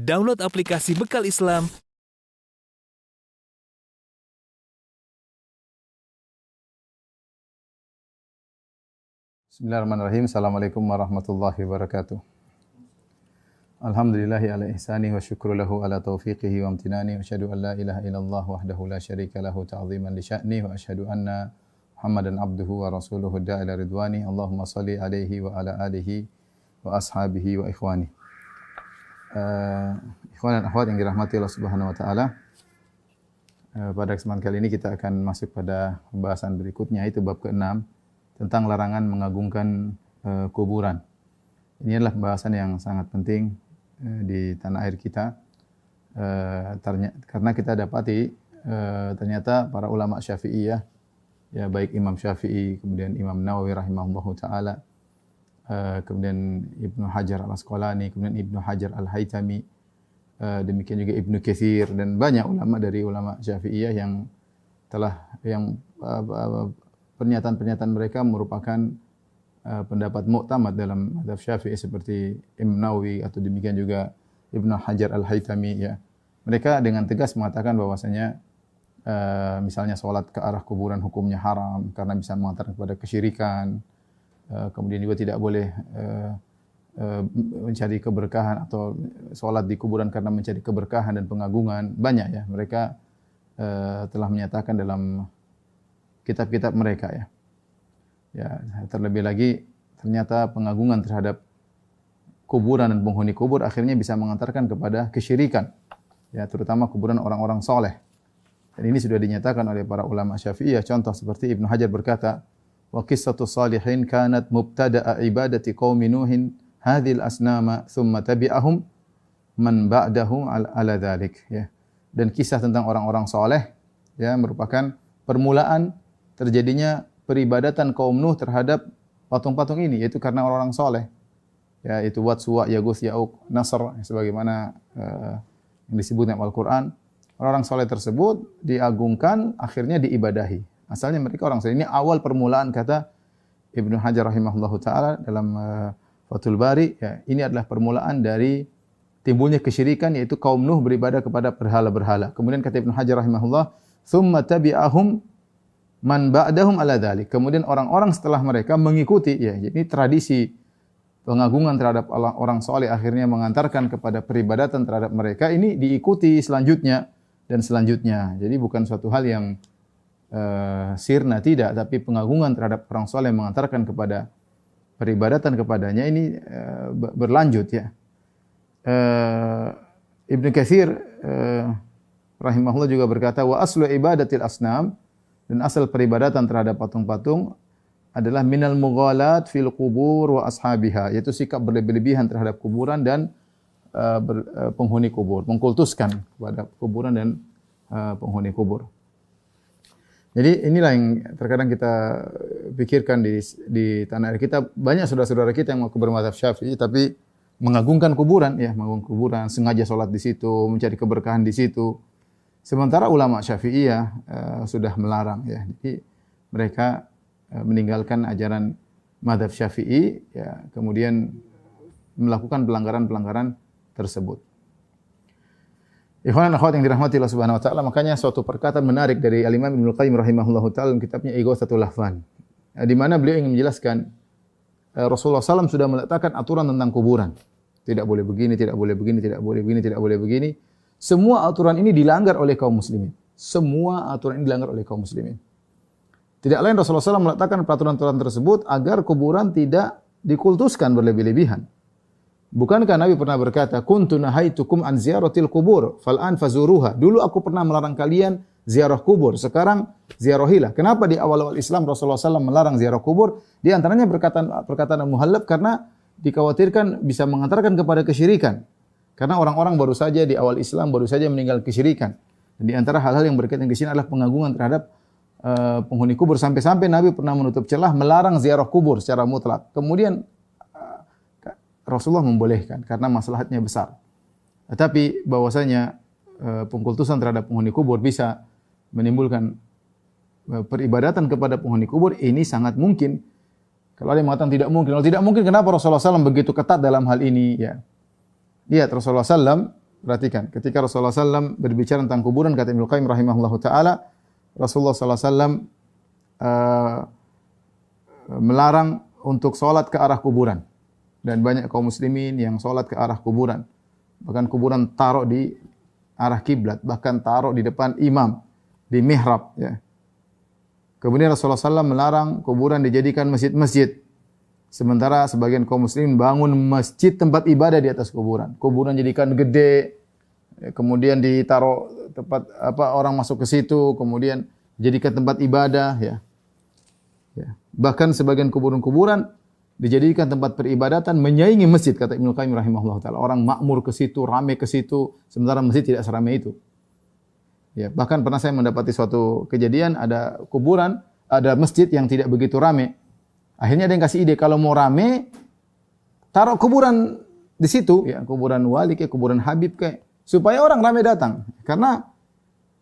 Download aplikasi Bekal Islam. Bismillahirrahmanirrahim. Assalamualaikum warahmatullahi wabarakatuh. Alhamdulillahi ala ihsani wa syukru lahu ala taufiqihi wa amtinani wa asyhadu an la ilaha illallah wahdahu la syarika lahu ta'ziman li sya'ni wa asyhadu anna Muhammadan abduhu wa rasuluhu da'ila ridwani. Allahumma salli alaihi wa ala alihi wa ashabihi wa ikhwani. Ikhwan dan akhwat yang dirahmati Allah Subhanahu wa taala. Pada kesempatan kali ini kita akan masuk pada pembahasan berikutnya, yaitu bab ke-6 tentang larangan mengagungkan kuburan. Ini adalah pembahasan yang sangat penting di tanah air kita, karena kita dapati ternyata para ulama Syafi'iyah, ya baik Imam Syafi'i, kemudian Imam Nawawi rahimahullahu taala, kemudian Ibnu Hajar al-Asqalani, kemudian Ibnu Hajar al-Haytami, demikian juga Ibnu Katsir, dan banyak ulama dari ulama Syafi'iyah yang pernyataan-pernyataan mereka merupakan pendapat muktamad dalam mazhab Syafi'i, seperti Imam Nawawi atau demikian juga Ibnu Hajar al-Haytami, ya. Mereka dengan tegas mengatakan bahwasanya misalnya salat ke arah kuburan hukumnya haram karena bisa mengantarkan kepada kesyirikan. Kemudian juga tidak boleh mencari keberkahan atau salat di kuburan karena mencari keberkahan dan pengagungan. Banyak, ya, mereka telah menyatakan dalam kitab-kitab mereka, ya. Ya, terlebih lagi ternyata pengagungan terhadap kuburan dan penghuni kubur akhirnya bisa mengantarkan kepada kesyirikan, ya, terutama kuburan orang-orang soleh. Dan ini sudah dinyatakan oleh para ulama Syafi'iyah. Contoh seperti Ibnu Hajar berkata, wa qissatu salihin kanat mubtada'a ibadati qaumi nuhin hadhil asnama thumma tabi'ahum man ba'dahum ala dzalik, ya. Dan kisah tentang orang-orang saleh, ya, merupakan permulaan terjadinya peribadatan kaum Nuh terhadap patung-patung ini, yaitu karena orang-orang saleh, ya, itu Wat, Suwa, Yaguth, Ya'uq, Nasr, sebagaimana yang disebut dalam Al-Qur'an. Orang-orang saleh tersebut diagungkan, akhirnya diibadahi. Asalnya mereka orang saleh. Ini awal permulaan, kata Ibnu Hajar rahimahullahu taala dalam Fathul Bari, ya, ini adalah permulaan dari timbulnya kesyirikan, yaitu kaum Nuh beribadah kepada berhala-berhala. Kemudian kata Ibnu Hajar rahimahullah, "Tsumma tabi'ahum man ba'dahum ala dzalik." Kemudian orang-orang setelah mereka mengikuti, ya. Jadi tradisi pengagungan terhadap orang saleh akhirnya mengantarkan kepada peribadatan terhadap mereka, ini diikuti selanjutnya dan selanjutnya. Jadi bukan suatu hal yang sirna, tidak, tapi pengagungan terhadap orang saleh mengantarkan kepada peribadatan kepadanya, ini berlanjut, ya. Ibnu Katsir rahimahullah juga berkata, wa aslu ibadatil asnam, dan asal peribadatan terhadap patung-patung adalah minal mughalat fil qubur wa ashabiha, yaitu sikap berlebih-lebihan terhadap kuburan dan penghuni kubur, mengkultuskan kepada kuburan dan penghuni kubur. Jadi inilah yang terkadang kita pikirkan di tanah air kita. Banyak saudara-saudara kita yang mau bermadzhab Syafi'i tapi mengagungkan kuburan, ya, mengagungkan kuburan, sengaja sholat di situ, mencari keberkahan di situ. Sementara ulama Syafi'iyah sudah melarang, ya. Jadi mereka meninggalkan ajaran mazhab Syafi'i, ya, kemudian melakukan pelanggaran-pelanggaran tersebut. Ikhwan dan akhwat yang dirahmati Allah Subhanahu wa taala, makanya suatu perkataan menarik dari Al-Imam Ibnu Qayyim rahimahullahu taala dalam kitabnya Ighatsatul Lahfan, di mana beliau ingin menjelaskan Rasulullah SAW sudah meletakkan aturan tentang kuburan. Tidak boleh begini, tidak boleh begini, tidak boleh begini, tidak boleh begini. Semua aturan ini dilanggar oleh kaum muslimin. Semua aturan ini dilanggar oleh kaum muslimin. Tidak lain Rasulullah SAW meletakkan peraturan-peraturan tersebut agar kuburan tidak dikultuskan berlebih-lebihan. Bukankah Nabi pernah berkata, "Kuntu nahaitukum an ziyaratil kubur, fal'an fazuruha." Dulu aku pernah melarang kalian ziarah kubur, sekarang ziarahilah. Kenapa di awal-awal Islam Rasulullah SAW melarang ziarah kubur? Di antaranya perkataan Muhallab, karena dikhawatirkan bisa mengantarkan kepada kesyirikan. Karena orang-orang baru saja di awal Islam baru saja meninggal kesyirikan. Dan di antara hal-hal yang berkaitan ke sini adalah pengagungan terhadap penghuni kubur, sampai-sampai Nabi pernah menutup celah melarang ziarah kubur secara mutlak. Kemudian Rasulullah membolehkan karena maslahatnya besar. Tetapi bahwasanya pengkultusan terhadap penghuni kubur bisa menimbulkan peribadatan kepada penghuni kubur, ini sangat mungkin. Kalau ada yang mengatakan tidak mungkin, kalau tidak mungkin, kenapa Rasulullah SAW begitu ketat dalam hal ini? Ya, lihat Rasulullah SAW Perhatikan, ketika Rasulullah SAW berbicara tentang kuburan, kata Ibnu Qayyim rahimahullahu taala, Rasulullah SAW melarang untuk sholat ke arah kuburan. Dan banyak kaum muslimin yang sholat ke arah kuburan. Bahkan kuburan taruh di arah kiblat, bahkan taruh di depan imam, di mihrab. Ya. Kemudian Rasulullah SAW melarang kuburan dijadikan masjid-masjid. Sementara sebagian kaum muslimin bangun masjid tempat ibadah di atas kuburan. Kuburan jadikan gede, kemudian ditaruh tempat orang masuk ke situ, kemudian jadikan tempat ibadah. Ya. Bahkan sebagian kuburan-kuburan dijadikan tempat peribadatan menyaingi masjid, kata Ibnu Qayyim rahimahullah taala. Orang makmur ke situ, ramai ke situ, sementara masjid tidak seramai itu. Ya, bahkan pernah saya mendapati suatu kejadian, ada kuburan, ada masjid yang tidak begitu ramai. Akhirnya ada yang kasih ide, kalau mau ramai, taruh kuburan di situ, ya, kuburan wali kayak kuburan Habib kayak, supaya orang ramai datang. Karena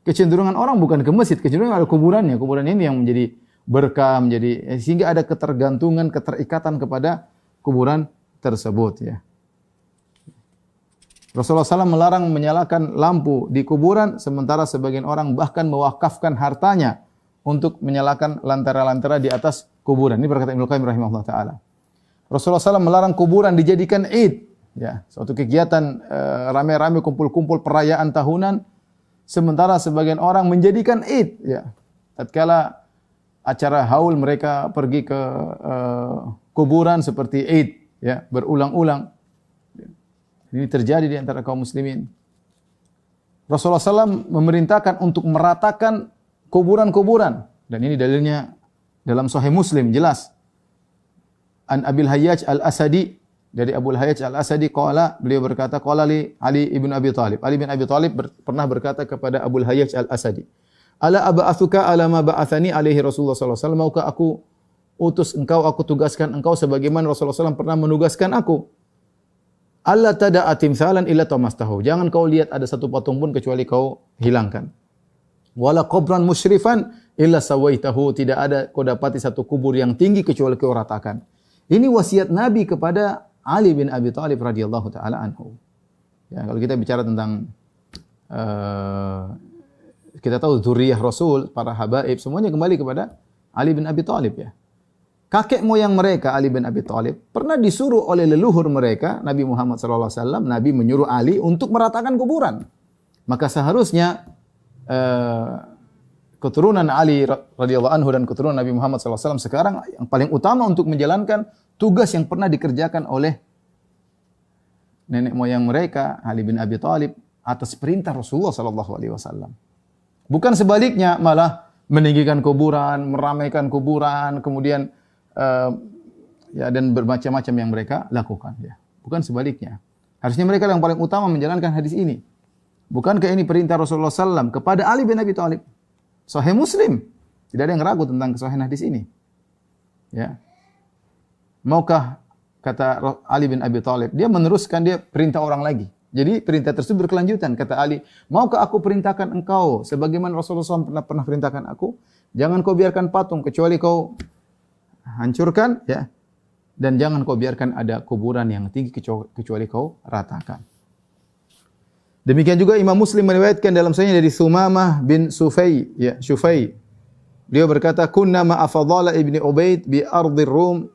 kecenderungan orang bukan ke masjid, kecenderungan ada kuburannya. Kuburan ini yang menjadi berkah, menjadi sehingga ada ketergantungan, keterikatan kepada kuburan tersebut, ya. Rasulullah SAW melarang menyalakan lampu di kuburan, sementara sebagian orang bahkan mewakafkan hartanya untuk menyalakan lantara-lantara di atas kuburan. Ini berkata Ibnu Qayyim rahimahullah taala. Rasulullah SAW melarang kuburan dijadikan id, ya, suatu kegiatan ramai-ramai kumpul-kumpul perayaan tahunan, sementara sebagian orang menjadikan id, ya. Tatkala acara haul mereka pergi ke kuburan seperti id, ya, berulang-ulang. Ini terjadi di antara kaum muslimin. Rasulullah SAW memerintahkan untuk meratakan kuburan-kuburan. Dan ini dalilnya dalam Sahih Muslim, jelas. An Abil Hayyaj Al-Asadi, dari Abu Hayyaj Al-Asadi, beliau berkata, qala li Ali ibn Abi Thalib. Ali bin Abi Thalib pernah berkata kepada Abu Hayyaj Al-Asadi, ala aba'athuka ala ma ba'athani alaihi Rasulullah sallallahu alaihi wasallam, maukah aku utus engkau, aku tugaskan engkau sebagaimana Rasulullah SAW pernah menugaskan aku. Allah tada'a timsalan illa tamastahu. Jangan kau lihat ada satu patung pun kecuali kau hilangkan. Wala qabran musyrifan illa sawaitahu. Tidak ada kau dapati satu kubur yang tinggi kecuali kau ratakan. Ini wasiat Nabi kepada Ali bin Abi Thalib radhiyallahu taala anhu. Ya, kalau kita bicara tentang kita tahu zuriyah Rasul, para habaib semuanya kembali kepada Ali bin Abi Thalib, ya. Kakek moyang mereka, Ali bin Abi Thalib, pernah disuruh oleh leluhur mereka, Nabi Muhammad SAW, Nabi menyuruh Ali untuk meratakan kuburan. Maka seharusnya keturunan Ali radhiyallahu anhu dan keturunan Nabi Muhammad SAW sekarang yang paling utama untuk menjalankan tugas yang pernah dikerjakan oleh nenek moyang mereka, Ali bin Abi Thalib, atas perintah Rasulullah SAW. Bukan sebaliknya, malah meninggikan kuburan, meramaikan kuburan, kemudian ya, dan bermacam-macam yang mereka lakukan, ya. Bukan sebaliknya. Harusnya mereka yang paling utama menjalankan hadis ini. Bukankah ini perintah Rasulullah SAW kepada Ali bin Abi Thalib? Sahih Muslim. Tidak ada yang ragu tentang kesahihan hadis ini. Ya. Maukah, kata Ali bin Abi Thalib, dia meneruskan, dia perintah orang lagi. Jadi perintah tersebut berkelanjutan. Kata Ali, maukah aku perintahkan engkau sebagaimana Rasulullah SAW pernah perintahkan aku? Jangan kau biarkan patung kecuali kau hancurkan, ya, dan jangan kau biarkan ada kuburan yang tinggi kecuali kau ratakan. Demikian juga Imam Muslim meriwayatkan dalam sahihnya dari Sumamah bin Sufai, ya, Syufai. Beliau berkata, kunna ma'a Fadhalah ibni Ubaid bi ardir Rum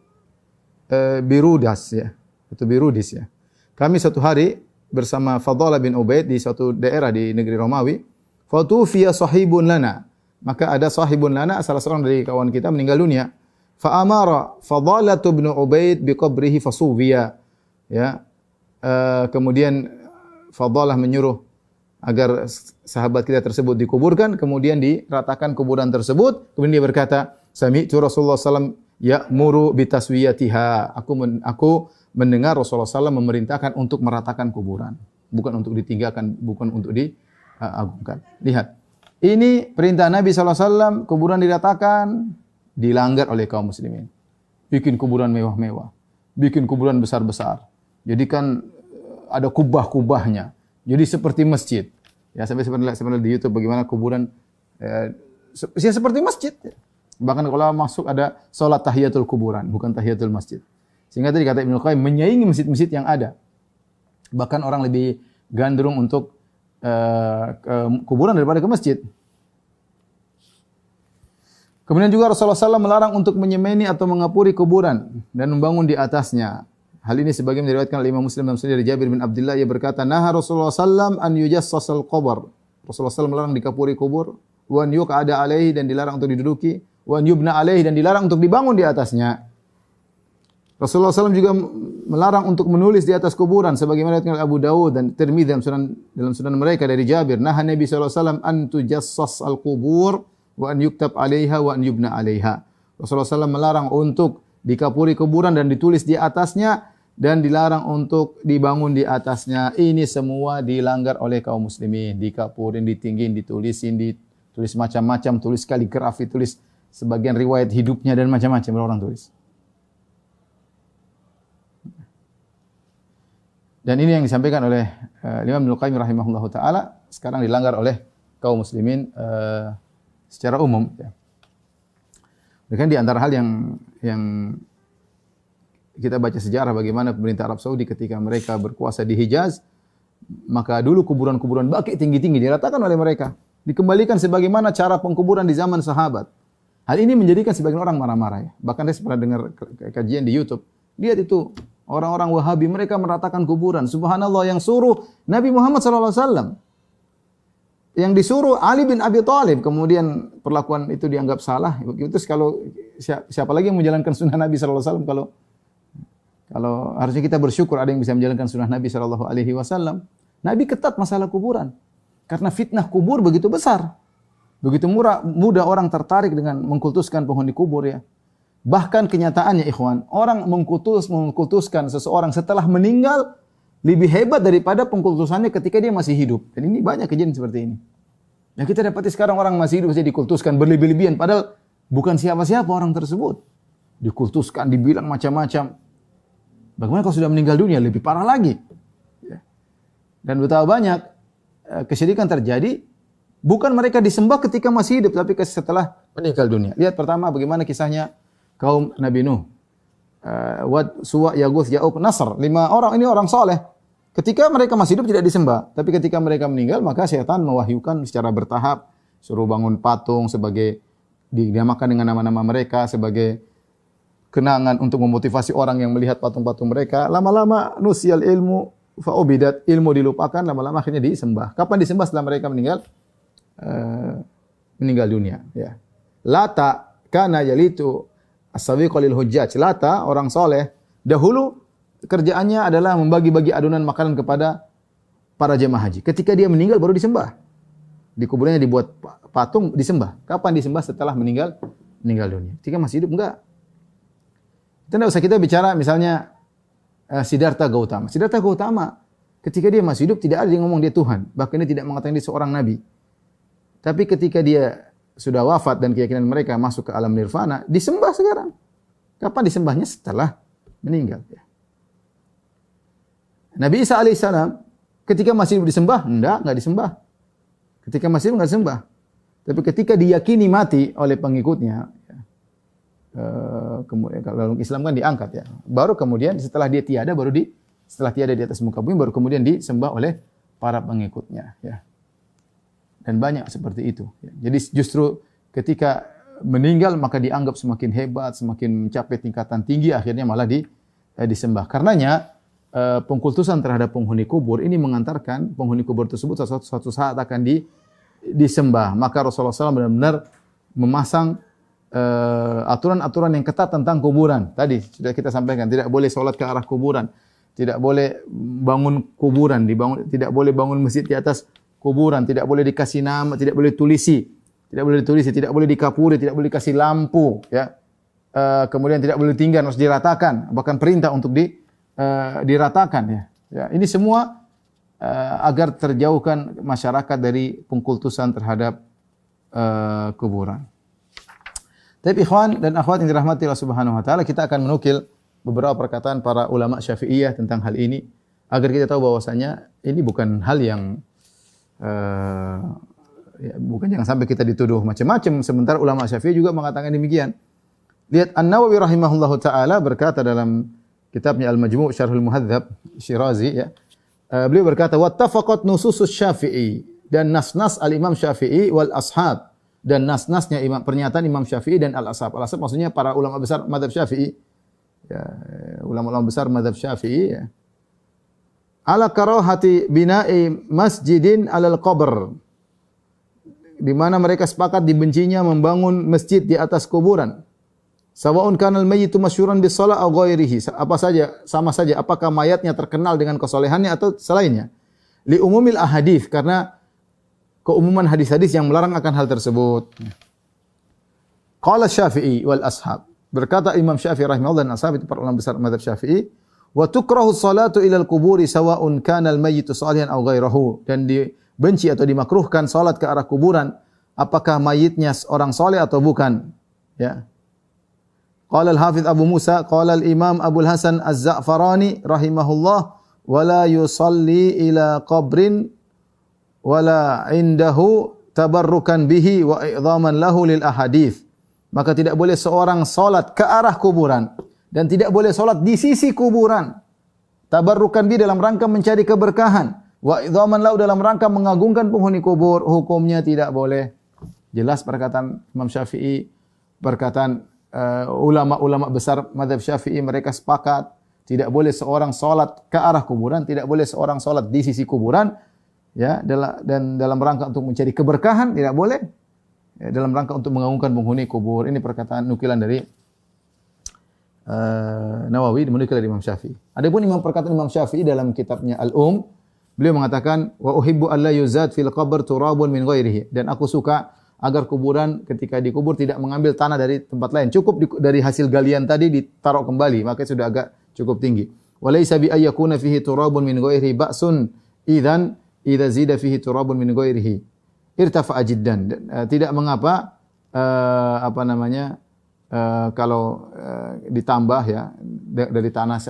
Birudas, ya, itu Birudis, ya. Kami satu hari bersama Fadhalah bin Ubaid di suatu daerah di negeri Romawi. Fatufiya sahibun lana, maka ada sahibun lana, salah seorang dari kawan kita meninggal dunia. Fa amara Fadhalah bin Ubaid bi qabrihi fasuwiya, ya. Kemudian Fadhalah menyuruh agar sahabat kita tersebut dikuburkan, kemudian diratakan kuburan tersebut. Kemudian dia berkata, sami'tu Rasulullah SAW ya'muru bitaswiyatiha. Aku mendengar Rasulullah SAW memerintahkan untuk meratakan kuburan, bukan untuk ditinggalkan, bukan untuk diagungkan. Lihat, ini perintah Nabi SAW, kuburan diratakan, dilanggar oleh kaum muslimin. Bikin kuburan mewah-mewah, bikin kuburan besar-besar, jadikan ada kubah-kubahnya, jadi seperti masjid. Ya, sampai sebenarnya di YouTube bagaimana kuburan ya, seperti masjid. Bahkan kalau masuk ada salat tahiyatul kuburan, bukan tahiyatul masjid. Sehingga tadi kata Ibnu Qayyim menyaingi masjid-masjid yang ada. Bahkan orang lebih gandrung untuk ke kuburan daripada ke masjid. Kemudian juga Rasulullah SAW melarang untuk menyemeni atau mengapuri kuburan dan membangun di atasnya. Hal ini sebagian diriwayatkan oleh Imam Muslim dalam Sahih dari Jabir bin Abdullah, ia berkata, "Naha Rasulullah SAW an yujassasal qabr." Rasulullah SAW melarang dikapuri kubur, wa an yuq'ada alaihi, dan dilarang untuk diduduki, wa an yubna alaihi, dan dilarang untuk dibangun di atasnya. Rasulullah SAW juga melarang untuk menulis di atas kuburan sebagaimana diriwayatkan oleh Abu Dawud dan Tirmidzi dalam sunan mereka dari Jabir. Naha Nabi SAW an tujassas al-qubur wa an yuktab 'alaiha wa an yubna 'alaiha. Rasulullah SAW melarang untuk dikapuri kuburan dan ditulis di atasnya, dan dilarang untuk dibangun di atasnya. Ini semua dilanggar oleh kaum muslimin. Dikapurin, ditinggin, ditulis macam-macam, tulis kaligrafi, tulis sebagian riwayat hidupnya dan macam-macam orang tulis. Dan ini yang disampaikan oleh Imam Ibnu Qayyim rahimahullahu taala sekarang dilanggar oleh kaum muslimin secara umum. Bahkan di antara hal yang kita baca sejarah bagaimana pemerintah Arab Saudi ketika mereka berkuasa di Hijaz, maka dulu kuburan-kuburan baki tinggi-tinggi diratakan oleh mereka, dikembalikan sebagaimana cara pengkuburan di zaman sahabat. Hal ini menjadikan sebagian orang marah-marah ya. Bahkan saya pernah dengar kajian di YouTube. Lihat itu, orang-orang Wahabi mereka meratakan kuburan. Subhanallah, yang suruh Nabi Muhammad SAW. Yang disuruh Ali bin Abi Thalib, kemudian perlakuan itu dianggap salah. Itu kalau siapa lagi yang menjalankan sunnah Nabi SAW kalau harusnya kita bersyukur ada yang bisa menjalankan sunnah Nabi SAW. Nabi ketat masalah kuburan. Karena fitnah kubur begitu besar. Begitu mudah orang tertarik dengan mengkultuskan penghuni kubur ya. Bahkan kenyataannya ikhwan, orang mengkultuskan seseorang setelah meninggal lebih hebat daripada pengkultusannya ketika dia masih hidup. Dan ini banyak kejadian seperti ini. Yang kita dapati sekarang orang masih hidup saja dikultuskan berlebih-lebihan. Padahal bukan siapa-siapa orang tersebut. Dikultuskan, dibilang macam-macam. Bagaimana kalau sudah meninggal dunia? Lebih parah lagi. Dan betapa banyak kesyirikan terjadi, bukan mereka disembah ketika masih hidup, tapi setelah meninggal dunia. Lihat pertama bagaimana kisahnya kaum Nabi Nuh. Wad, Suwa, Yaguth, Ya'uq, Nasr. 5 orang ini orang soleh. Ketika mereka masih hidup tidak disembah. Tapi ketika mereka meninggal, maka syaitan mewahyukan secara bertahap. Suruh bangun patung sebagai, dinamakan dengan nama-nama mereka sebagai kenangan untuk memotivasi orang yang melihat patung-patung mereka. Lama-lama nusyal ilmu fa'ubidat, ilmu dilupakan, lama-lama akhirnya disembah. Kapan disembah? Setelah mereka meninggal dunia. Ya. Lata kana yalitu as-sawiqa lil hujjaj. Lata, orang soleh, dahulu kerjaannya adalah membagi-bagi adonan makanan kepada para jemaah haji. Ketika dia meninggal baru disembah. Di kuburannya dibuat patung, disembah. Kapan disembah? Setelah meninggal dunia. Ketika masih hidup enggak. Tidak usah kita bicara misalnya Siddhartha Gautama. Siddhartha Gautama ketika dia masih hidup tidak ada yang ngomong dia Tuhan. Bahkan dia tidak mengatakan dia seorang nabi. Tapi ketika dia sudah wafat dan keyakinan mereka masuk ke alam nirvana, disembah sekarang. Kapan disembahnya? Setelah meninggal. Nabi Isa alaihissalam ketika masih hidup disembah? Enggak disembah. Ketika masih hidup enggak disembah. Tapi ketika diyakini mati oleh pengikutnya, kemudian kalau Islam kan diangkat ya. Baru kemudian setelah dia tiada setelah tiada di atas muka bumi baru kemudian disembah oleh para pengikutnya ya. Dan banyak seperti itu ya. Jadi justru ketika meninggal maka dianggap semakin hebat, semakin mencapai tingkatan tinggi, akhirnya malah disembah. Karenanya pengkultusan terhadap penghuni kubur ini mengantarkan penghuni kubur tersebut suatu saat akan disembah. Maka Rasulullah SAW benar-benar memasang aturan-aturan yang ketat tentang kuburan. Tadi sudah kita sampaikan, tidak boleh sholat ke arah kuburan, tidak boleh bangun kuburan, tidak boleh bangun masjid di atas kuburan, tidak boleh dikasih nama, tidak boleh ditulis, tidak boleh dikapuri, tidak boleh dikasih lampu, ya. Kemudian tidak boleh tinggal, harus diratakan, bahkan perintah untuk diratakan, ya. Ya, ini semua agar terjauhkan masyarakat dari pengkultusan terhadap kuburan. Tapi ikhwan dan akhwat yang dirahmati Allah Subhanahu wa taala, kita akan menukil beberapa perkataan para ulama Syafi'iyah tentang hal ini agar kita tahu bahwasanya ini bukan hal yang bukan jangan sampai kita dituduh macam-macam sementara ulama Syafi'i juga mengatakan demikian. Lihat An-Nawawi rahimahullahu taala berkata dalam kitabnya Al-Majmu' Syarhul Muhadzab Syirazi ya. beliau berkata, wattafaqat nususus Syafi'i, dan nas-nas al-Imam Syafi'i wal ashab, dan nas-nasnya pernyataan Imam Syafi'i dan al-ashab. Al-ashab maksudnya para ulama besar mazhab Syafi'i. Ya, ulama-ulama besar mazhab Syafi'i ya. Ala karahati bina'i masjidin alal qabr. Di mana mereka sepakat dibencinya membangun masjid di atas kuburan. Sawa'un kanal mayyitu masyhuran bis shalah aw ghairihi. Apa saja, sama saja apakah mayatnya terkenal dengan kesolehannya atau selainnya. Li umumil ahadits, karena keumuman hadis-hadis yang melarang akan hal tersebut. Qala Syafi'i wal ashab. Berkata Imam Syafi'i rahimahullah dan ashab, itu para ulama besar mazhab Syafi'i, wa tukrahu salatu ilal kuburi sawa'un kanal mayyitu salihan aw ghairahu. Dan dibenci atau dimakruhkan salat ke arah kuburan apakah mayitnya orang saleh atau bukan. Ya. Qala al-Hafidz Abu Musa, qala al-Imam Abu Hasan Az-Za'farani rahimahullah, wala yusalli ila qabrin wala indahu tabarrukan bihi wa i'dhaman lahu lil ahadits. Maka tidak boleh seorang salat ke arah kuburan dan tidak boleh salat di sisi kuburan. Tabarrukan bihi dalam rangka mencari keberkahan, wa i'dhaman lahu dalam rangka mengagungkan penghuni kubur, hukumnya tidak boleh. Jelas perkataan Imam Syafi'i, perkataan ulama-ulama besar mazhab Syafi'i, mereka sepakat tidak boleh seorang salat ke arah kuburan, tidak boleh seorang salat di sisi kuburan, ya, dan dalam rangka untuk mencari keberkahan tidak boleh, ya, dalam rangka untuk mengagungkan penghuni kubur. Ini perkataan nukilan dari Nawawi, menukil dari Imam Syafi'i. Adapun perkataan Imam Syafi'i dalam kitabnya beliau mengatakan, wa uhibbu alla yuzad fil qabr turabun min ghairihi, dan aku suka agar kuburan ketika dikubur tidak mengambil tanah dari tempat lain. Cukup dari hasil galian tadi ditaruh kembali, makanya sudah agak cukup tinggi. Walaysa bi ayyakuna fihi turabun min ghairihi ba'sun idzan idza zida fihi turabun min ghairihi irtafa'a jiddan. Tidak mengapa kalau ditambah ya dari tanah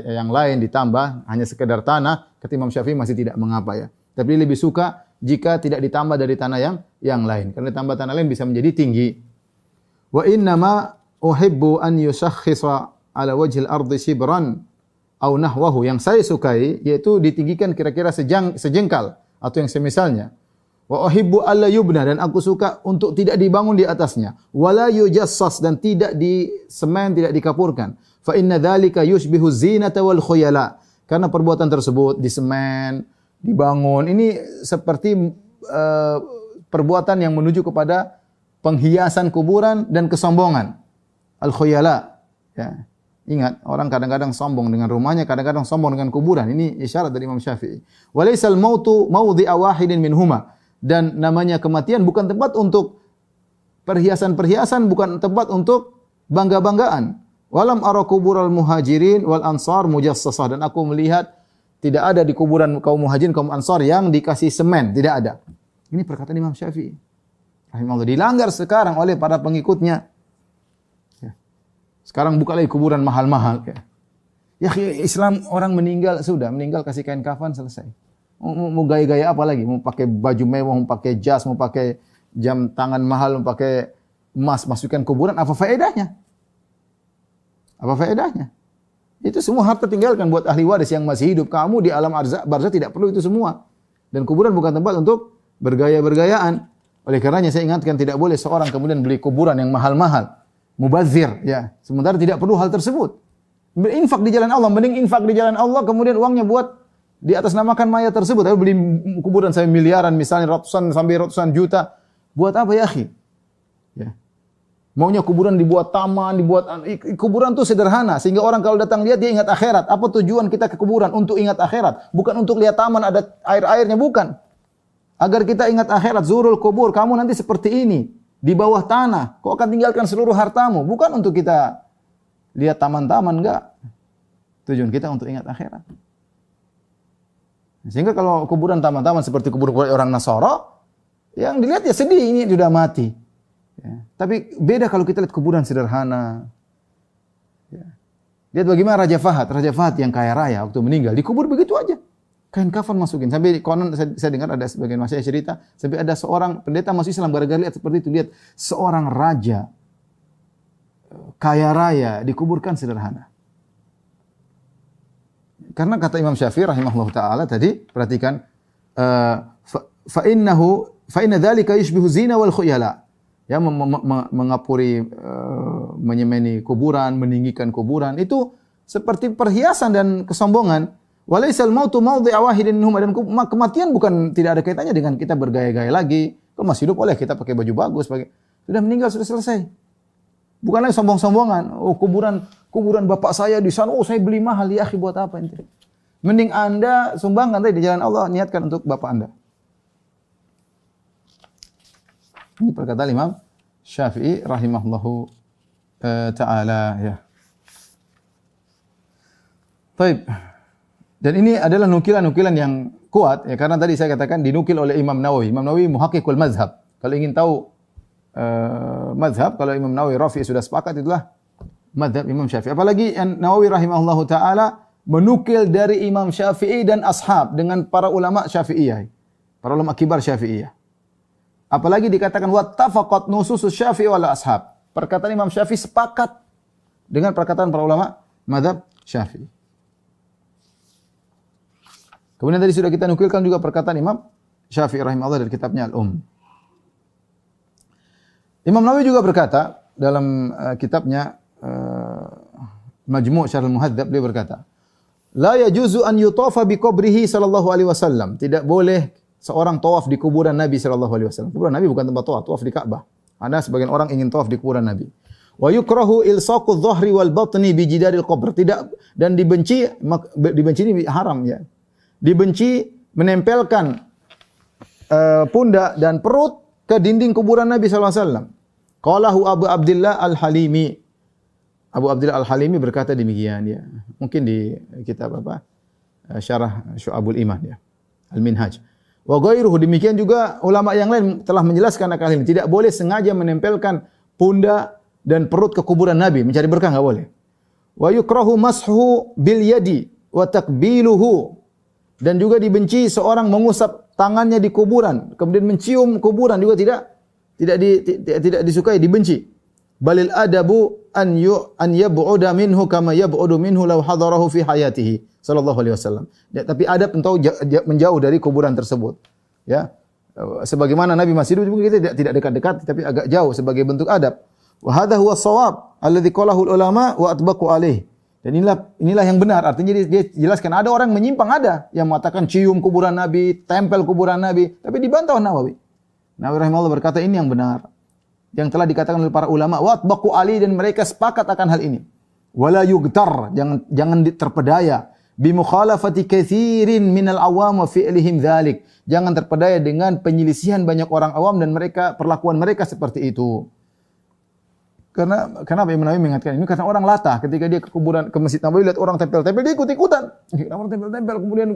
yang lain ditambah hanya sekedar tanah, kata Imam Syafi'i masih tidak mengapa ya. Tapi lebih suka jika tidak ditambah dari tanah yang lain. Karena ditambah tanah lain bisa menjadi tinggi. Wa innama uhibbu an yushakhkhisa ala wajhil ardi shibran aw nahwahu. Yang saya sukai yaitu ditinggikan kira-kira sejengkal atau yang semisalnya. Wa uhibbu alla yubna, dan aku suka untuk tidak dibangun di atasnya. Wala yujassas, dan tidak disemen, tidak dikapurkan. Fa inna dzalika yushbihu zinata wal khuyala. Karena perbuatan tersebut disemen, dibangun, ini seperti perbuatan yang menuju kepada penghiasan kuburan dan kesombongan. Al-khuyala. Ya. Ingat, orang kadang-kadang sombong dengan rumahnya, kadang-kadang sombong dengan kuburan. Ini isyarat dari Imam Syafi'i. Walaisal mautu mawdhi'a wahidin minhuma. Dan namanya kematian bukan tempat untuk perhiasan-perhiasan, bukan tempat untuk bangga-banggaan. Walam ara kubural muhajirin wal ansar mujassasah, dan aku melihat tidak ada di kuburan kaum muhajirin, kaum ansar yang dikasih semen, tidak ada. Ini perkataan Imam Syafi'i rahimahullah, dilanggar sekarang oleh para pengikutnya. Ya. Sekarang buka lagi kuburan mahal-mahal. Ya, Islam orang meninggal kasih kain kafan, selesai. Mau gaya-gaya apa lagi? Mau pakai baju mewah, mau pakai jas, mau pakai jam tangan mahal, mau pakai emas, masukkan kuburan, apa faedahnya? Apa faedahnya? Itu semua harta tinggalkan buat ahli waris yang masih hidup. Kamu di alam barzah tidak perlu itu semua. Dan kuburan bukan tempat untuk bergaya-bergayaan. Oleh karenanya saya ingatkan, tidak boleh seorang kemudian beli kuburan yang mahal-mahal, mubazir, ya. Sementara tidak perlu hal tersebut. Berinfak di jalan Allah, mending infak di jalan Allah, kemudian uangnya buat di atas namakan mayat tersebut. Tapi beli kuburan sampai miliaran, misalnya ratusan juta. Buat apa ya, akhi? Ya. Maunya kuburan dibuat taman, kuburan itu sederhana sehingga orang kalau datang lihat dia ingat akhirat. Apa tujuan kita ke kuburan? Untuk ingat akhirat, bukan untuk lihat taman ada air-airnya, bukan. Agar kita ingat akhirat, zurul kubur, kamu nanti seperti ini di bawah tanah, kau akan tinggalkan seluruh hartamu, bukan untuk kita lihat taman-taman, enggak. Tujuan kita untuk ingat akhirat. Sehingga kalau kuburan taman-taman seperti kuburan orang Nasara, yang dilihat ya sedih, ini sudah mati. Ya. Tapi beda kalau kita lihat kuburan sederhana. Ya. Lihat bagaimana Raja Fahad yang kaya raya waktu meninggal dikubur begitu aja. Kain kafan masukin. Sampai konon saya dengar ada sebagian masyarakat cerita, sampai ada seorang pendeta masuk Islam gara-gara lihat seperti itu, lihat seorang raja kaya raya dikuburkan sederhana. karena kata Imam Syafi'i rahimahullah taala tadi, perhatikan fa inna dzalika yushbihu zina wal khuyala. Ya, mengapuri, menyemeni kuburan, meninggikan kuburan itu seperti perhiasan dan kesombongan. Walaisal mautu mawdi'a wahidin minhum, dan kematian bukan, tidak ada kaitannya dengan kita bergaya-gaya lagi. Kalau masih hidup boleh kita pakai baju bagus, sudah meninggal sudah selesai. Bukan lagi sombong-sombongan. Oh, kuburan bapak saya di sana. Oh, saya beli mahal, ya akhi, buat apa ente? Mending Anda sumbangkan tadi di jalan Allah, niatkan untuk bapak Anda. Ini perkataan Imam Syafi'i rahimahullahu taala, ya. Baik. Dan ini adalah nukilan-nukilan yang kuat, ya, karena tadi saya katakan dinukil oleh Imam Nawawi. Imam Nawawi muhaqqiqul mazhab. Kalau ingin tahu mazhab, kalau Imam Nawawi Rafi'i sudah sepakat, itulah mazhab Imam Syafi'i. Apalagi Nawawi rahimahullahu taala menukil dari Imam Syafi'i dan ashab dengan para ulama Syafi'iyah, para ulama kibar Syafi'iyah. Apalagi dikatakan wattafaqat nususus Syafi'i wal ashab. Perkataan Imam Syafi'i sepakat dengan perkataan para ulama mazhab Syafi'i. Kemudian tadi sudah kita nukilkan juga perkataan Imam Syafi'i rahimahullah dari kitabnya Al-Umm. Imam Nawawi juga berkata dalam kitabnya Majmu' Syarh Al-Muhadzab, beliau berkata, la yajuzu an yutafa bi qabrihi sallallahu alaihi wasallam. Tidak boleh seorang tawaf di kuburan Nabi sallallahu alaihi wasallam. Kuburan Nabi bukan tempat tawaf, tawaf di Ka'bah. Ada sebagian orang ingin tawaf di kuburan Nabi. Wa yukrahu ilsaqu dhahri wal batni bi jidaril qabr. Tidak, dan dibenci ini haram, ya. Dibenci menempelkan pundak dan perut ke dinding kuburan Nabi sallallahu alaihi wasallam. Qalahu Abu Abdullah Al-Halimi. Abu Abdullah Al-Halimi berkata demikian, ya. Mungkin di kitab apa? Syarah Syu'abul Iman, ya. Al-Minhaj. Wa ghairuhu, demikian juga ulama yang lain telah menjelaskan akan ini. Tidak boleh sengaja menempelkan pundak dan perut ke kuburan Nabi, mencari berkah, enggak boleh. Wa yukrahu mashu bil yadi wa takbiluhu. Dan juga dibenci seorang mengusap tangannya di kuburan, kemudian mencium kuburan, juga tidak disukai, dibenci. Balil adabu an yab'uda minhu kama yab'udu minhu law hadarahu fi hayatihi sallallahu alaihi wasallam. Ya, tapi adab untuk menjauh dari kuburan tersebut. Ya. Sebagaimana Nabi masih hidup, kita tidak dekat-dekat tapi agak jauh sebagai bentuk adab. Wa hadha huwa shawab alladhi qalahu ulama wa atbaqu alaihi. Dan inilah yang benar. Artinya dia jelaskan, ada orang menyimpang, ada yang mengatakan cium kuburan Nabi, tempel kuburan Nabi, tapi dibantah Nawawi. Nawawi rahimahullah berkata ini yang benar, yang telah dikatakan oleh para ulama, wa atbaqu ali, dan mereka sepakat akan hal ini. Wala yugtar, jangan terpedaya bi mukhalafati katsirin minal awam wa fi'lihim dzalik. Jangan terpedaya dengan penyelisihan banyak orang awam dan perlakuan mereka seperti itu. Kenapa Imam Nawawi mengatakan ini? Karena orang latah ketika dia ke kuburan, ke Masjid Nabawi, lihat orang tempel-tempel, dia ikut-ikutan. Orang tempel-tempel, kemudian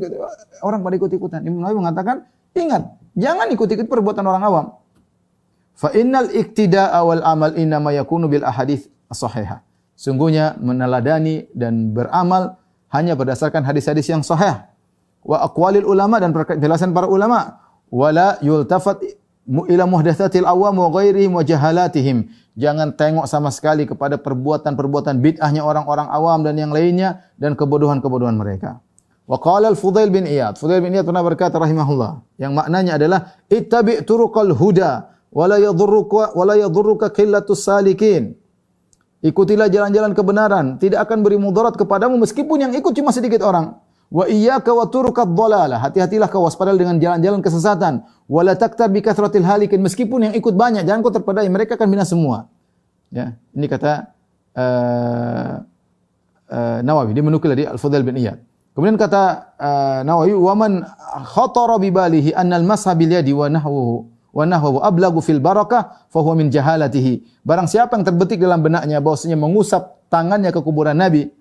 orang pada ikut-ikutan. Imam Nawawi mengatakan, ingat, jangan ikut-ikut perbuatan orang awam. Fa innal iktida'a wal amal innama yakunu bil ahadits as-sahihah. Sungguhnya meneladani dan beramal hanya berdasarkan hadis-hadis yang sahih. Wa aqwalil ulama, dan penjelasan para ulama. Wala yultafat ila muhdatsatil awam wa ghairihim wa jahalatihim. Jangan tengok sama sekali kepada perbuatan-perbuatan bid'ahnya orang-orang awam dan yang lainnya, dan kebodohan-kebodohan mereka. Wa qala al-Fudail bin Iyad. Fudail bin Iyad pernah berkata rahimahullah, yang maknanya adalah ittabi' turuqal huda wa la yadhurruka qillatus salikin. Ikutilah jalan-jalan kebenaran, tidak akan beri mudarat kepadamu meskipun yang ikut cuma sedikit orang. Wa iyyaka wa turuqad dhalalah. Hati-hatilah kau waspada dengan jalan-jalan kesesatan. Wa la taktab bi kathratil halikin. Meskipun yang ikut banyak, jangan kau terpedaya, mereka akan binasa semua. Ya, ini kata Nawawi, dia menukil dari Al-Fudail bin Iyad. Kemudian kata Nawawi, wa man khatara bi balihi anna al-masha bil yadi wa nahwu ablagu fil barakah fa huwa min jahalatihi. Barang siapa yang terbetik dalam benaknya bahwasanya mengusap tangannya ke kuburan Nabi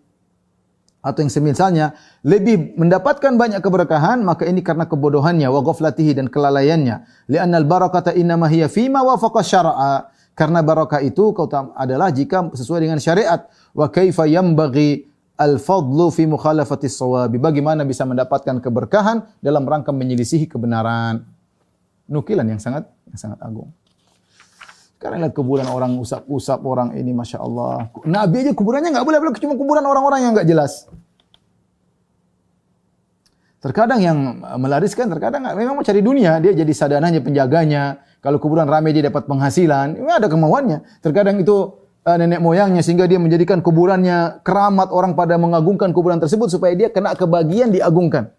atau yang semisalnya lebih mendapatkan banyak keberkahan, maka ini karena kebodohannya, wa ghaflatihi, dan kelalaiannya. Li'annal barakata innama hiya fima wafaqa syar'a. Karena barakah itu adalah jika sesuai dengan syariat. Wa kaifa yanbaghi al-fadlu fi mukhalafati shawabi. Bagaimana bisa mendapatkan keberkahan dalam rangka menyelisihi kebenaran. Nukilan yang sangat agung. Sekarang lihat kuburan orang, usap-usap orang ini, Masya Allah. Nabi aja kuburannya nggak boleh, cuma kuburan orang-orang yang nggak jelas. Terkadang yang melariskan, terkadang memang mau cari dunia, dia jadi sadananya, penjaganya. Kalau kuburan ramai dia dapat penghasilan, ini ada kemauannya. Terkadang itu nenek moyangnya sehingga dia menjadikan kuburannya keramat, orang pada mengagungkan kuburan tersebut supaya dia kena kebagian diagungkan.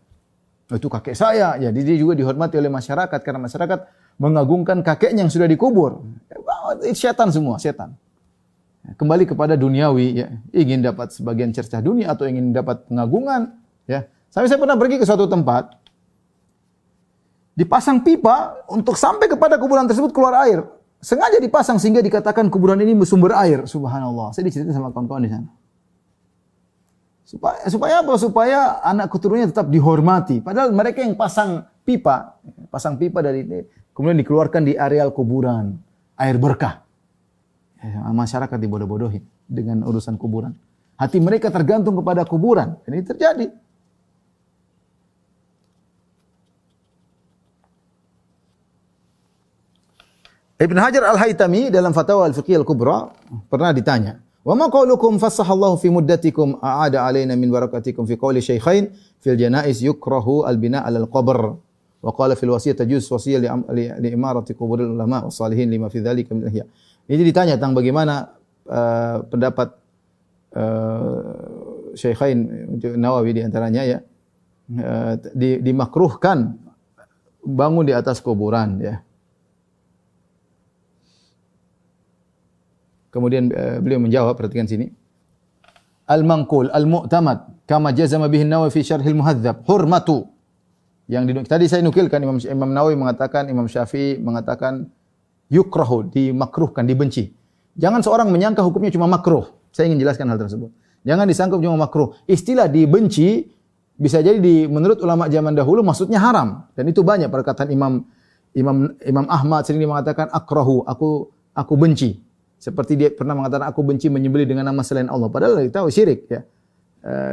Itu kakek saya, jadi dia juga dihormati oleh masyarakat karena masyarakat mengagungkan kakeknya yang sudah dikubur. Setan semua, setan. Kembali kepada duniawi, ya. Ingin dapat sebagian cercah dunia atau ingin dapat pengagungan, ya. Sampai saya pernah pergi ke suatu tempat, dipasang pipa untuk sampai kepada kuburan tersebut keluar air. Sengaja dipasang sehingga dikatakan kuburan ini sumber air. Subhanallah. Saya diceritain sama kawan-kawan di sana. Supaya apa? Supaya anak keturunannya tetap dihormati. Padahal mereka yang pasang pipa dari ini, kemudian dikeluarkan di areal kuburan, air berkah. Masyarakat dibodoh-bodohi dengan urusan kuburan. Hati mereka tergantung kepada kuburan. Ini terjadi. Ibn Hajar Al-Haytami dalam Fatwa Al-Fiqh Al-Kubra pernah ditanya, "Wa ma qaulukum fassahallahu fi muddatikum a'ada alaina min barakatikum fi qawli syaikhain fil janaiz yukrahu al-bina' 'ala al-qabr wa qala fil wasiyah tajuz wasiyah li imarati quburil ulama was salihin lima fi dzalika min ihya." Ini ditanya tentang bagaimana pendapat Syaikhain Nawawi di antaranya, ya, dimakruhkan bangun di atas kuburan, ya. Kemudian beliau menjawab, perhatikan sini. Al-manqul al-mu'tamad kama jazama bihi an-Nawawi fi syarhil muhadzab hurmatu. Yang tadi saya nukilkan Imam Nawawi mengatakan, Imam Syafi'i mengatakan yukrahu, dimakruhkan, dibenci. Jangan seorang menyangka hukumnya cuma makruh. Saya ingin jelaskan hal tersebut. Jangan disangka cuma makruh. Istilah dibenci bisa jadi menurut ulama zaman dahulu maksudnya haram, dan itu banyak perkataan Imam Ahmad sering mengatakan akrahu, aku benci. Seperti dia pernah mengatakan aku benci menyembelih dengan nama selain Allah. Padahal kita tahu syirik, ya.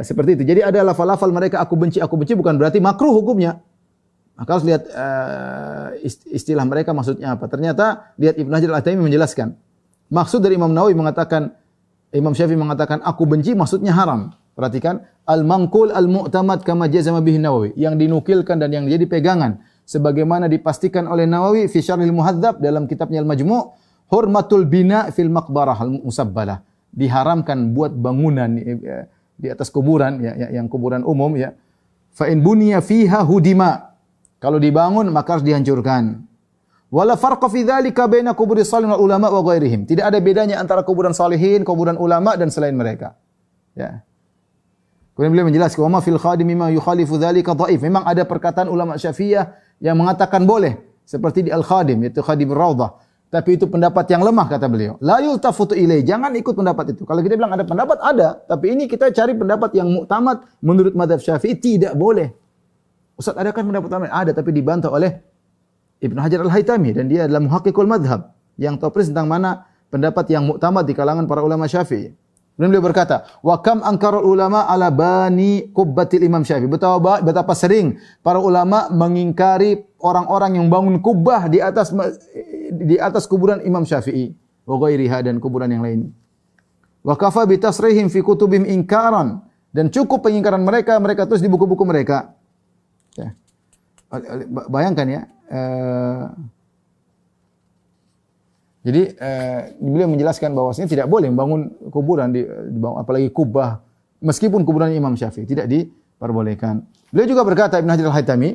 Seperti itu. Jadi ada lafal-lafal mereka aku benci bukan berarti makruh hukumnya. Maka harus lihat istilah mereka maksudnya apa. Ternyata lihat Ibn Hajar Al-Haytami menjelaskan. Maksud dari Imam Nawawi mengatakan, Imam Syafi'i mengatakan aku benci maksudnya haram. Perhatikan, al-manqul al-mu'tamad kama jazama bihi Nawawi, yang dinukilkan dan yang jadi pegangan sebagaimana dipastikan oleh Nawawi fi Syarhil Muhadzab dalam kitabnya Al-Majmu', hurmatul bina fil maqbarah al-musabbalah. Diharamkan buat bangunan di atas kuburan, ya, yang kuburan umum, ya. Fa in buniya fiha hudima. Kalau dibangun maka harus dihancurkan. Wala farqa fi dzalika baina kuburi salihin wal ulama wa ghairihim. Tidak ada bedanya antara kuburan salihin, kuburan ulama dan selain mereka. Ya. Kemudian beliau menjelaskan, "Wa ma fil khadim mimma yukhalifu dzalika dhaif." Memang ada perkataan ulama Syafi'iyah yang mengatakan boleh, seperti di Al-Khadim, yaitu Khadim Raudhah. Tapi itu pendapat yang lemah, kata beliau. La yultafutu ilai, jangan ikut pendapat itu. Kalau kita bilang ada pendapat, ada. Tapi ini kita cari pendapat yang muktamad menurut mazhab Syafi'i, tidak boleh. Ustaz, ada kan pendapat lain? Ada, tapi dibantah oleh Ibn Hajar Al-Haytami, dan dia adalah muhaqqiqul madhab, yang tahu persis tentang mana pendapat yang muktamad di kalangan para ulama Syafi'i. Kemudian beliau berkata, "Wa kam ankarul ulama ala bani qubbatil Imam Syafi'i." Betapa sering para ulama mengingkari orang-orang yang bangun kubbah di atas kuburan Imam Syafi'i wa ghairiha, dan kuburan yang lain. Wa kafa bi tasrihim fi kutubim inkaran, dan cukup pengingkaran mereka tulis di buku-buku mereka. Ya. Bayangkan, ya. Jadi beliau menjelaskan bahwasanya tidak boleh membangun kuburan dibangun, apalagi kubah, meskipun kuburan Imam Syafi'i tidak diperbolehkan. Beliau juga berkata, Ibn Hajar Al-Haytami,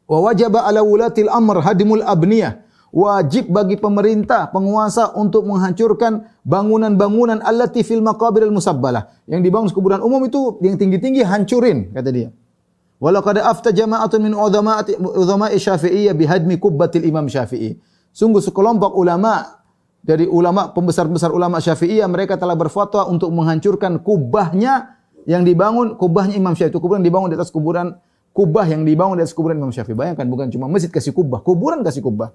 "Wa wajaba ala wulatil amr hadimul abniyah." Wajib bagi pemerintah, penguasa untuk menghancurkan bangunan-bangunan allati fil maqabiril musabbalah. Yang dibangun kuburan umum itu yang tinggi-tinggi hancurin, kata dia. Walau qad afta jama'atun min udhama'i Syafi'iyyah bihadmi kubbatil Imam Syafi'i. Sungguh sekelompok ulama dari ulama pembesar-besar ulama Syafi'iyah, mereka telah berfatwa untuk menghancurkan kubahnya yang dibangun, kubahnya Imam Syafi'i. Itu kuburan dibangun di atas kuburan, kubah yang dibangun di atas kuburan Imam Syafi'i. Bayangkan, bukan cuma masjid kasih kubah, kuburan kasih kubah.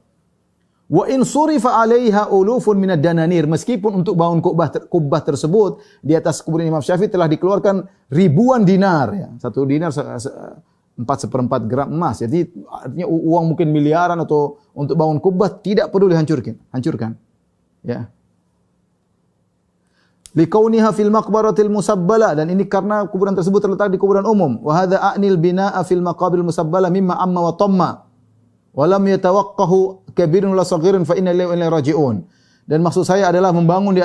Wa in surifa 'alaiha ulufun minad dananir, meskipun untuk bangun kubah tersebut di atas kuburan Imam Syafi'i telah dikeluarkan ribuan dinar, ya. Satu dinar 4/4 gram emas. Jadi artinya uang mungkin miliaran, atau untuk bangun kubah tidak perlu hancurkan. Ya. Likauniha fil maqbaratil musabbala, dan ini karena kuburan tersebut terletak di kuburan umum. Wa hadza a'nil binaa'a fil maqabil musabbala mimma amma wa tamma wa lam yatawaqqahu kabirun la saghirun fa inna lillahi wa inna ilaihi raji'un. Dan maksud saya adalah membangun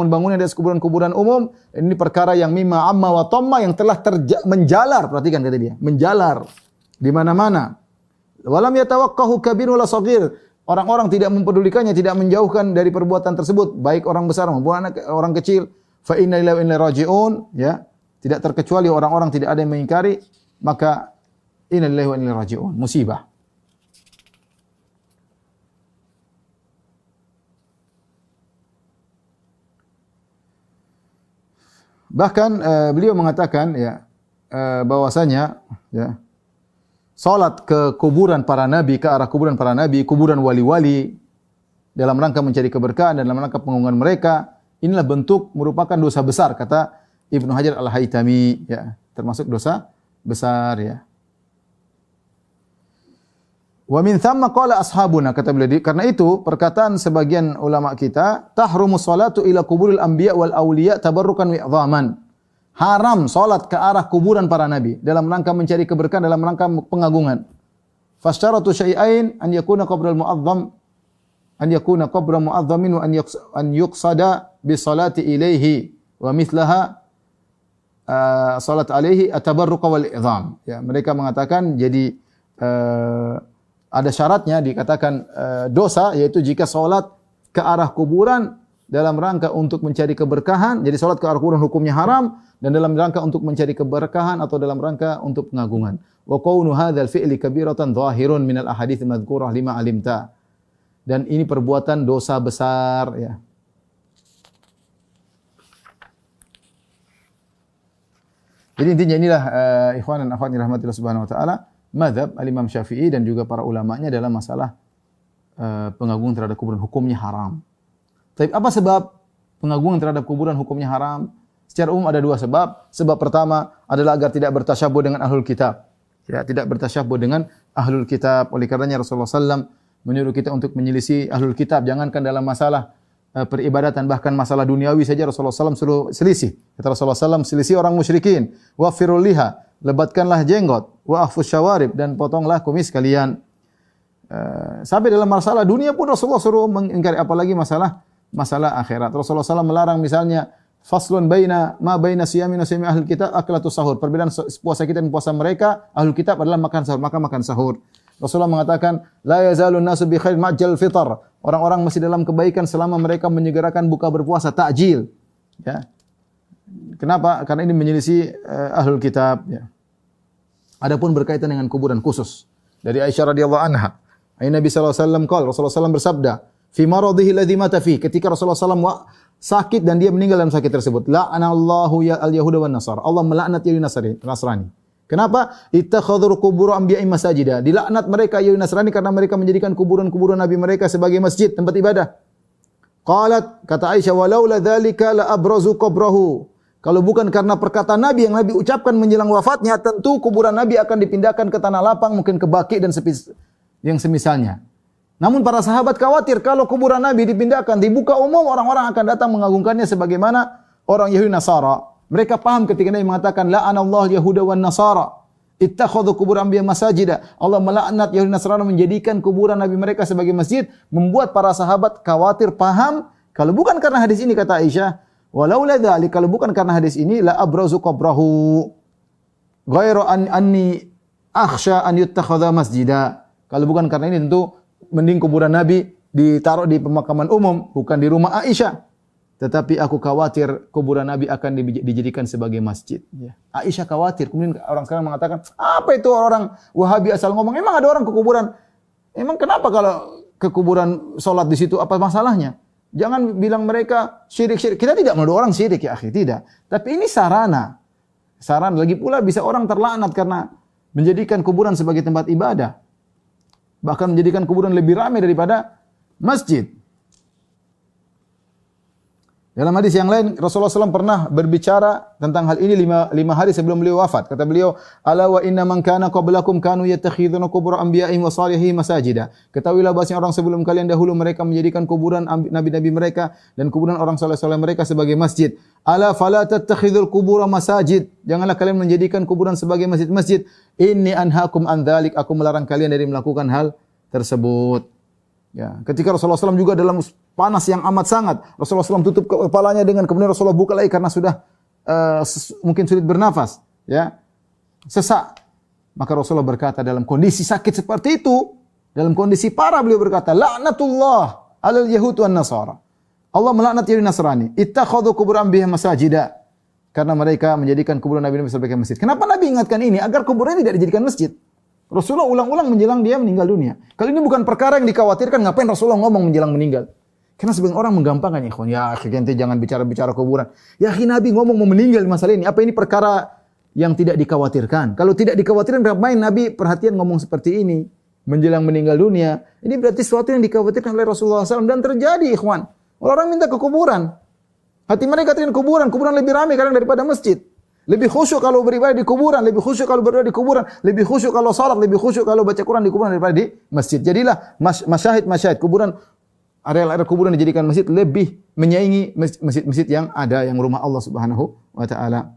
bangunan di atas kuburan-kuburan umum. Ini perkara yang mimma amma wa tamma, yang telah menjalar, perhatikan kata dia, menjalar di mana-mana. Wa lam yatawaqqahu kabirun la saghir. Orang-orang tidak mempedulikannya, tidak menjauhkan dari perbuatan tersebut, baik orang besar maupun orang kecil. Fa inna lillahi wa inna ilaihi raji'un, ya. Tidak terkecuali orang-orang tidak ada yang mengingkari, maka inna lillahi wa inna ilaihi raji'un, musibah. Bahkan beliau mengatakan ya bahwasanya ya salat ke kuburan para nabi, ke arah kuburan para nabi, kuburan wali-wali dalam rangka mencari keberkahan dan dalam rangka pengagungan mereka, inilah bentuk merupakan dosa besar kata Ibnu Hajar Al-Haytami, ya, termasuk dosa besar ya. Wa min thamma qala ashabuna, kata beliau, karena itu perkataan sebagian ulama kita, tahrumu salatu ila kuburil anbiya wal awliya tabarrukan wa i'dhaman. Haram salat ke arah kuburan para nabi dalam rangka mencari keberkahan, dalam rangka pengagungan. Fasyaratu syai'ain an yakuna qabral mu'azzam, an yakuna qabra mu'azzamin wa an yuqsada bi salati ilaihi wa mithlaha salat alaihi atabarruq wal i'dham. Ya, mereka mengatakan jadi ada syaratnya, dikatakan dosa, yaitu jika salat ke arah kuburan dalam rangka untuk mencari keberkahan, jadi salat ke arah kuburan hukumnya haram, dan dalam rangka untuk mencari keberkahan atau dalam rangka untuk pengagungan. Wa qawnu hadzal fi'li kabiratan dhahirun minal ahadits madhkurah lima alimta. Dan ini perbuatan dosa besar ya. Jadi intinya inilah ikhwan dan akhwat rahmatillah subhanahu wa taala, mazhab al-Imam Syafi'i dan juga para ulamanya dalam masalah pengagungan terhadap kuburan hukumnya haram. Tapi apa sebab pengagungan terhadap kuburan hukumnya haram? Secara umum ada dua sebab. Sebab pertama adalah agar tidak bertasyabuh dengan ahlul kitab. Ya, tidak bertasyabuh dengan ahlul kitab. Oleh karenanya Rasulullah SAW menyuruh kita untuk menyelisih ahlul kitab. Jangankan dalam masalah peribadatan, bahkan masalah duniawi saja Rasulullah SAW suruh selisih. Kata Rasulullah SAW, selisih orang musyrikin. Wafirul liha, lebatkanlah jenggot. Wa ahfus syawarib, dan potonglah kumis kalian. Sampai dalam masalah dunia pun Rasulullah suruh mengingkari, apalagi masalah akhirat. Rasulullah SAW melarang misalnya faslun ma baina siyamin wa siyami ahlul kitab aklatus sahur. Perbedaan puasa kita dan puasa mereka ahlul kitab adalah makan sahur, maka makan sahur. Rasulullah mengatakan la yazalun nasu bi khair ma'jal fitr. Orang-orang masih dalam kebaikan selama mereka menyegerakan buka berpuasa, takjil. Ya. Kenapa? Karena ini menyelisih ahlul kitab ya. Adapun berkaitan dengan kuburan khusus dari Aisyah radhiyallahu anha. Nabi sallallahu alaihi wasallam Rasulullah SAW bersabda, fi maradhihi alladhi mata fi, ketika Rasulullah SAW sakit dan dia meninggal dalam sakit tersebut, la'anallahu ya al-yahuda wan nasara, Allah melaknat Yahudi Nasrani. Kenapa? Ittakhadhu qubur anbiya'i masajida, dilaknat mereka Yahudi Nasrani karena mereka menjadikan kuburan-kuburan nabi mereka sebagai masjid, tempat ibadah. Qalat, kata Aisyah, walaula dzalika la abrazu qabrahu. Kalau bukan karena perkataan Nabi yang Nabi ucapkan menjelang wafatnya, tentu kuburan Nabi akan dipindahkan ke tanah lapang, mungkin ke Baqi dan yang semisalnya. Namun para sahabat khawatir kalau kuburan Nabi dipindahkan, dibuka umum, orang-orang akan datang mengagungkannya sebagaimana orang Yahudi Nasara. Mereka paham ketika Nabi mengatakan la'anallahu yahuda wan nasara ittakhadhu qubur anbiya masajida. Allah melaknat Yahudi Nasrani menjadikan kuburan nabi mereka sebagai masjid, membuat para sahabat khawatir, paham kalau bukan karena hadis ini, kata Aisyah, walaula dzalik, kalau bukan karena hadis ini, la abrazu qabrahu ghairu anni akhsha an yuttakhadha masjida. Kalau bukan karena ini, tentu mending kuburan Nabi ditaruh di pemakaman umum, bukan di rumah Aisyah. Tetapi aku khawatir kuburan Nabi akan dijadikan sebagai masjid. Ya. Aisyah khawatir. Kemudian orang sekarang mengatakan, apa itu orang Wahabi asal ngomong? Emang ada orang ke kuburan? Emang kenapa kalau ke kuburan sholat di situ? Apa masalahnya? Jangan bilang mereka syirik-syirik. Kita tidak menuduh orang syirik ya akhi, tidak. Tapi ini sarana. Sarana. Lagi pula bisa orang terlaknat karena menjadikan kuburan sebagai tempat ibadah. Bahkan menjadikan kuburan lebih ramai daripada masjid. Dalam hadis yang lain Rasulullah SAW pernah berbicara tentang hal ini lima hari sebelum beliau wafat. Kata beliau, "Ala wa inna man kana qablakum kanu yattakhidhuna qubur anbiya'ihim wa salihihim masajida." Ketahuilah bahwasanya orang sebelum kalian dahulu mereka menjadikan kuburan nabi-nabi mereka dan kuburan orang saleh-saleh mereka sebagai masjid. Ala fala tattakhidhul qubura masajid. Janganlah kalian menjadikan kuburan sebagai masjid-masjid. Inni anhaakum an dzalik. Aku melarang kalian dari melakukan hal tersebut. Ya, ketika Rasulullah SAW juga dalam panas yang amat sangat, Rasulullah SAW tutup kepalanya dengan kemudian Rasulullah buka lagi karena sudah mungkin sulit bernafas, ya, sesak. Maka Rasulullah berkata dalam kondisi sakit seperti itu, dalam kondisi parah beliau berkata, "Laknatullah 'alal yahud wan nasara." Allah melaknat Yahudi Nasrani. Ittakhadhu qubur anbiya'ihim masajida. Karena mereka menjadikan kuburan Nabi sebagai masjid. Kenapa Nabi ingatkan ini? Agar kuburan tidak dijadikan masjid. Rasulullah ulang-ulang menjelang dia meninggal dunia. Kalau ini bukan perkara yang dikhawatirkan, ngapain Rasulullah ngomong menjelang meninggal? Karena sebagian orang menggampangkan, ya ikhwan, ya ganti jangan bicara-bicara kuburan. Ya Nabi ngomong mau meninggal masalah ini. Apa ini perkara yang tidak dikhawatirkan? Kalau tidak dikhawatirkan, ngapain Nabi perhatian ngomong seperti ini menjelang meninggal dunia? Ini berarti sesuatu yang dikhawatirkan oleh Rasulullah SAW dan terjadi, ikhwan. Orang minta ke kuburan. Hati mereka katakan kuburan lebih ramai kadang daripada masjid. Lebih khusyuk kalau beribadah di kuburan, lebih khusyuk kalau berdoa di kuburan, lebih khusyuk kalau salat, lebih khusyuk kalau baca Quran di kuburan daripada di masjid. Jadilah masyahid kuburan, area kuburan dijadikan masjid lebih menyaingi masjid-masjid yang ada yang rumah Allah Subhanahu wa taala.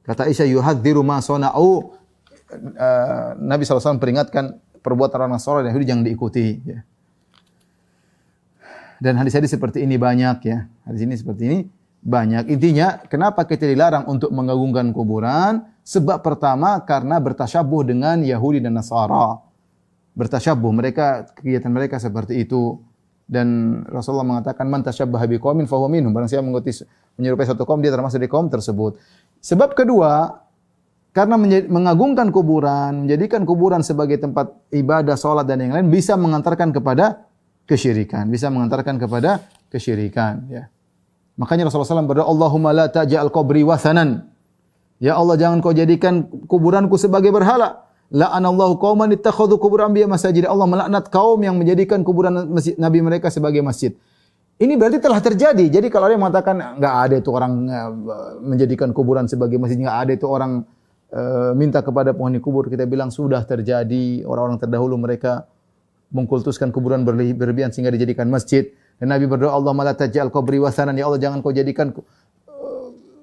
Kata Aisyah, yuhadziru ma sana'u. Nabi SAW peringatkan perbuatan orang Nasrani dan Yahudi jangan diikuti, ya. Dan hadis-hadis seperti ini banyak, ya. Hadis ini seperti ini banyak. Intinya, kenapa kita dilarang untuk mengagungkan kuburan? Sebab pertama, karena bertasyabuh dengan Yahudi dan Nasara. Bertasyabuh, kegiatan mereka seperti itu. Dan Rasulullah mengatakan, man tasyabbaha biqaumin fahuwa minhum. Barang siapa menyerupai suatu kaum, dia termasuk di kaum tersebut. Sebab kedua, karena mengagungkan kuburan, menjadikan kuburan sebagai tempat ibadah, salat dan yang lain, bisa mengantarkan kepada kesyirikan. Bisa mengantarkan kepada kesyirikan, ya. Makanya Rasulullah SAW berdoa, Allahumma la taj'al qabri wathanan. Ya Allah, jangan kau jadikan kuburanku sebagai berhala. La'anallahu qauman ittakhadhu qubur anbiya masajid. Allah melaknat kaum yang menjadikan kuburan nabi mereka sebagai masjid. Ini berarti telah terjadi. Jadi kalau ada yang mengatakan enggak ada itu orang menjadikan kuburan sebagai masjid, enggak ada itu orang minta kepada penghuni kubur, kita bilang sudah terjadi. Orang-orang terdahulu mereka mengkultuskan kuburan berlebihan sehingga dijadikan masjid. Dan Nabi berdoa, Allahumma la taj'al qabri wathanan. Ya Allah, jangan kau jadikan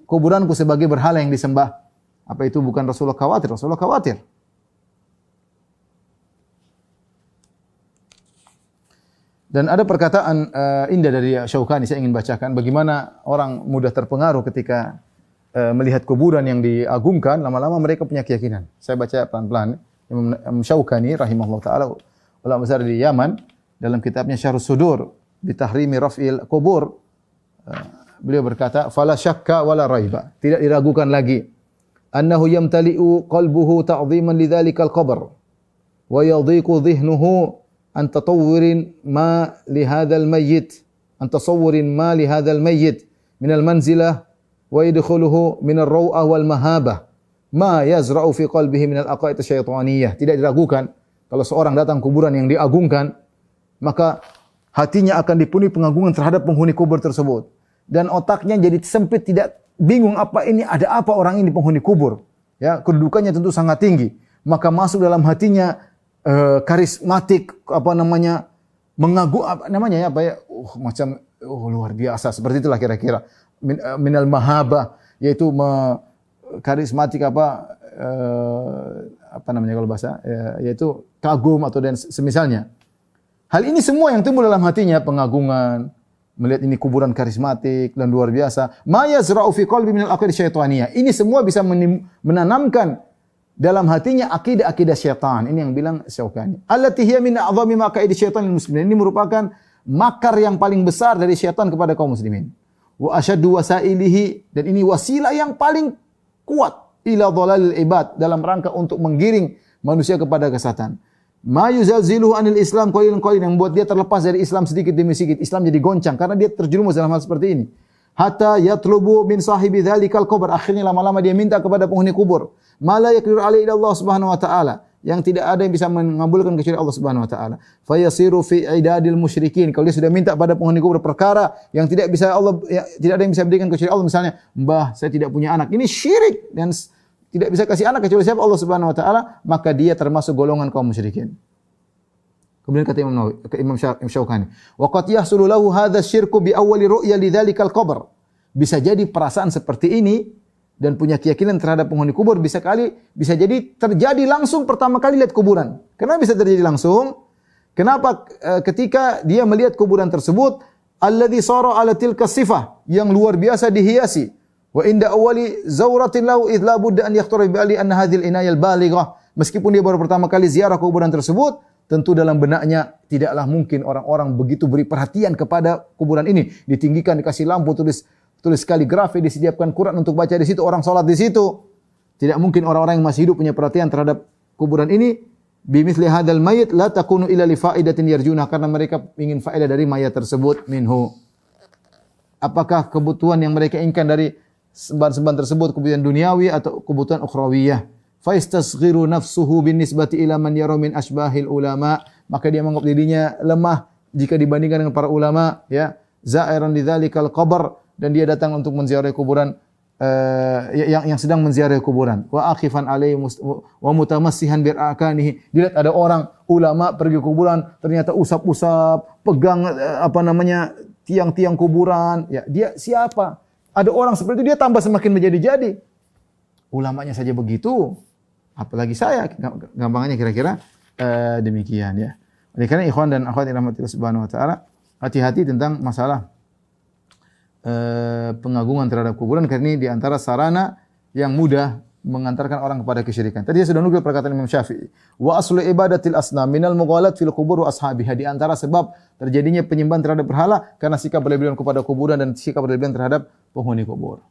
kuburanku sebagai berhala yang disembah. Apa itu bukan Rasulullah khawatir? Rasulullah khawatir. Dan ada perkataan indah dari Syaukani, saya ingin bacakan. Bagaimana orang mudah terpengaruh ketika melihat kuburan yang diagungkan, lama-lama mereka punya keyakinan. Saya baca pelan-pelan. Imam Syaukani rahimahullah ta'ala, ulama besar di Yaman, dalam kitabnya Syarhus Sudur bi tahrimi raf'il qubur, beliau berkata, fala syakka wala raiba, tidak diragukan lagi, annahu yamtali'u qalbuhu ta'dhiman lidzalikal qabr wa yadhiqu dhihnuhu an tatawwurin ma li hadzal mayyit min al manzilah wa yadkhuluhu min ar-raw'ah wal mahabah ma yazra'u fi qalbihi min al aqaid asyaitaniyah. Tidak diragukan kalau seorang datang kuburan yang diagungkan, maka hatinya akan dipenuhi pengagungan terhadap penghuni kubur tersebut. Dan otaknya jadi sempit, tidak bingung apa ini, ada apa orang ini penghuni kubur. Ya, kedudukannya tentu sangat tinggi. Maka masuk dalam hatinya karismatik, macam luar biasa. Seperti itulah kira-kira. Minal mahabah, yaitu karismatik kalau bahasa, yaitu kagum atau dan semisalnya. Hal ini semua yang timbul dalam hatinya, pengagungan, melihat ini kuburan karismatik dan luar biasa. Ma yazra'u fi qalbi minal aqid syaitaniyah. Ini semua bisa menanamkan dalam hatinya akidah-akidah syaitan. Ini yang bilang Syaukani. Allati hiya min a'dhami maqaid syaitanil muslimin. Ini merupakan makar yang paling besar dari syaitan kepada kaum muslimin. Wa asyaddu wasailihi, dan ini wasilah yang paling kuat ila dhalalil ibad, dalam rangka untuk menggiring manusia kepada kesesatan. Ma yuzalziluhu anil Islam qalilan yang membuat dia terlepas dari Islam sedikit demi sedikit. Islam jadi goncang karena dia terjerumus dalam hal seperti ini. Hatta yatlubu min sahibi dzalikal qabr. Akhirnya lama-lama dia minta kepada penghuni kubur. Ma la yaqdiru alaihi Allah Subhanahu wa taala. yang tidak ada yang bisa mengabulkan kecuali Allah Subhanahu wa taala. Fa yasiru fi idadil musyrikin. Kalau dia sudah minta pada penghuni kubur perkara yang tidak bisa Allah, ya, tidak ada yang bisa berikan kecuali Allah, misalnya, "Mbah, saya tidak punya anak." Ini syirik dan tidak bisa kasih anak kecuali siapa? Allah Subhanahu wa taala, maka dia termasuk golongan kaum musyrikin. Kemudian kata Imam Nawawi, Imam Syaukani, "Wa qad yahsulu lahu hadha syirku bi awwali ru'ya lidzalikal qabr." Bisa jadi perasaan seperti ini dan punya keyakinan terhadap penghuni kubur bisa jadi terjadi langsung pertama kali lihat kuburan. Kenapa bisa terjadi langsung? Kenapa ketika dia melihat kuburan tersebut, alladzi sara ala tilka sifah, yang luar biasa dihiasi. Wa inda awwali zawratin lahu idh la budda an yakhtara bi ali anna hadhil inayal balighah. Meskipun dia baru pertama kali ziarah kuburan tersebut, tentu dalam benaknya tidaklah mungkin orang-orang begitu beri perhatian kepada kuburan ini. Ditinggikan, dikasih lampu, tulis kaligrafi, disediakan Quran untuk baca di situ, orang salat di situ. Tidak mungkin orang-orang yang masih hidup punya perhatian terhadap kuburan ini. Bimithli hadzal mayit la takunu illa li faidatin yarjuna, karena mereka ingin faedah dari mayat tersebut minhu. Apakah kebutuhan yang mereka inginkan dari sembahan tersebut kebutuhan duniawi atau kebutuhan ukhrawiyah? Fa istasghiru nafsuhu binisbati ila man yara min asbahil ulama, maka dia menganggap dirinya lemah jika dibandingkan dengan para ulama, ya. Za'iran lidzalikal qabr, dan dia datang untuk menziarahi kuburan yang sedang menziarahi kuburan. Wa akhifan alaihi wa mutamassihan bi arkanihi. Dilihat ada orang ulama pergi ke kuburan, ternyata usap-usap, pegang tiang-tiang kuburan. Ya, dia siapa? Ada orang seperti itu, dia tambah semakin menjadi-jadi. Ulamanya saja begitu, apalagi saya. Gampangannya kira-kira demikian, ya. Oleh karena ikhwan dan akhwat yang dirahmati Allah Subhanahu wa taala, hati-hati tentang masalah pengagungan terhadap kuburan, karena ini di antara sarana yang mudah mengantarkan orang kepada kesyirikan. Tadi saya sudah nukil perkataan Imam Syafi'i. Wa aslu ibadatil asnam minal mughalat fil qubur wa ashabiha. Di antara sebab terjadinya penyembahan terhadap berhala karena sikap berlebihan kepada kuburan dan sikap berlebihan terhadap penghuni kubur.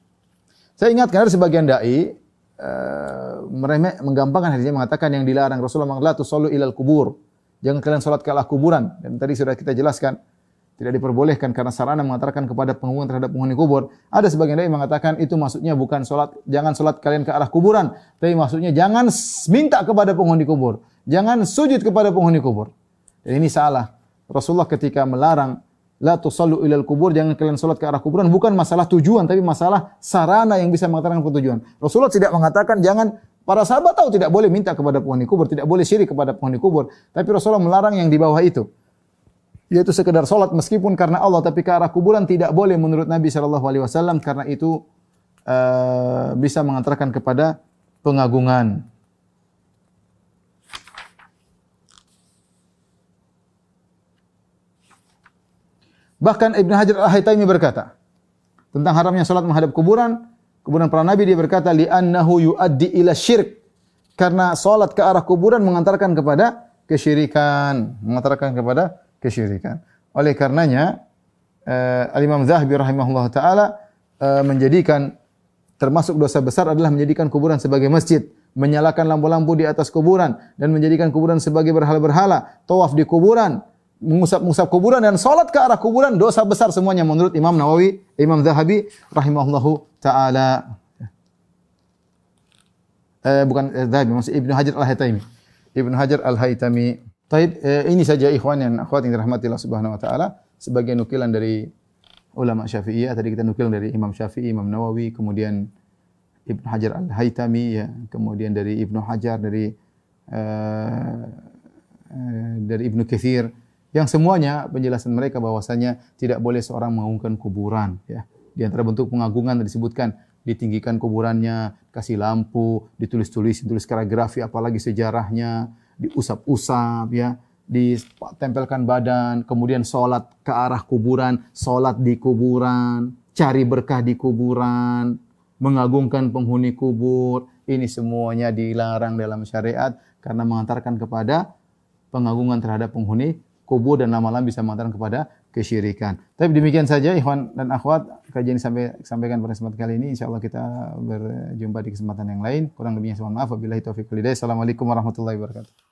Saya ingatkan ada sebagian dai menggampangkan hadisnya, mengatakan yang dilarang Rasulullah mengatakan la tusallu ilal kubur. Jangan kalian salat ke arah kuburan, dan tadi sudah kita jelaskan tidak diperbolehkan karena sarana mengantarkan kepada pengagungan terhadap penghuni kubur. Ada sebagian dai mengatakan itu maksudnya bukan salat, jangan salat kalian ke arah kuburan, tapi maksudnya jangan minta kepada penghuni kubur, jangan sujud kepada penghuni kubur. Dan ini salah. Rasulullah ketika melarang la tusallu ilal kubur, jangan kalian salat ke arah kuburan, bukan masalah tujuan tapi masalah sarana yang bisa mengantarkan ke tujuan. Rasulullah tidak mengatakan jangan, para sahabat tahu tidak boleh minta kepada penghuni kubur, tidak boleh syirik kepada penghuni kubur, tapi Rasulullah melarang yang di bawah itu, yaitu sekedar salat meskipun karena Allah tapi ke arah kuburan tidak boleh menurut Nabi sallallahu alaihi wasallam, karena itu bisa mengantarkan kepada pengagungan. Bahkan Ibnu Hajar Al-Haytami berkata tentang haramnya salat menghadap kuburan para nabi, dia berkata li'annahu yuaddi ila syirk, karena salat ke arah kuburan mengantarkan kepada kesyirikan, Oleh karenanya Al-Imam Zahabi rahimahullah taala menjadikan termasuk dosa besar adalah menjadikan kuburan sebagai masjid, menyalakan lampu-lampu di atas kuburan dan menjadikan kuburan sebagai berhala-berhala, tawaf di kuburan, mengusap kuburan dan salat ke arah kuburan, dosa besar semuanya menurut Imam Nawawi, Imam Zahabi rahimahullahu taala. Bukan Zahabi, maksud Ibnu Hajar Al-Haytami. Taib, ini saja ikhwan dan akhwat yang dirahmati Allah Subhanahu wa taala, sebagai nukilan dari ulama Syafi'iyah. Tadi kita nukil dari Imam Syafi'i, Imam Nawawi, kemudian Ibnu Hajar Al-Haytami, ya, kemudian dari Ibnu Hajar, dari Ibnu Katsir, yang semuanya penjelasan mereka bahwasanya tidak boleh seorang mengagungkan kuburan, ya. Di antara bentuk pengagungan disebutkan ditinggikan kuburannya, kasih lampu, ditulis kaligrafi, apalagi sejarahnya, diusap-usap, ya, ditempelkan badan, kemudian salat ke arah kuburan, salat di kuburan, cari berkah di kuburan, mengagungkan penghuni kubur. Ini semuanya dilarang dalam syariat karena mengantarkan kepada pengagungan terhadap penghuni kubur dan lama-lama bisa mengantarkan kepada kesyirikan. Tapi demikian saja ikhwan dan akhwat, kajian sampaikan pada kesempatan kali ini. Insyaallah kita berjumpa di kesempatan yang lain. Kurang lebihnya mohon maaf. Wabillahi taufiq wal hidayah. Assalamualaikum warahmatullahi wabarakatuh.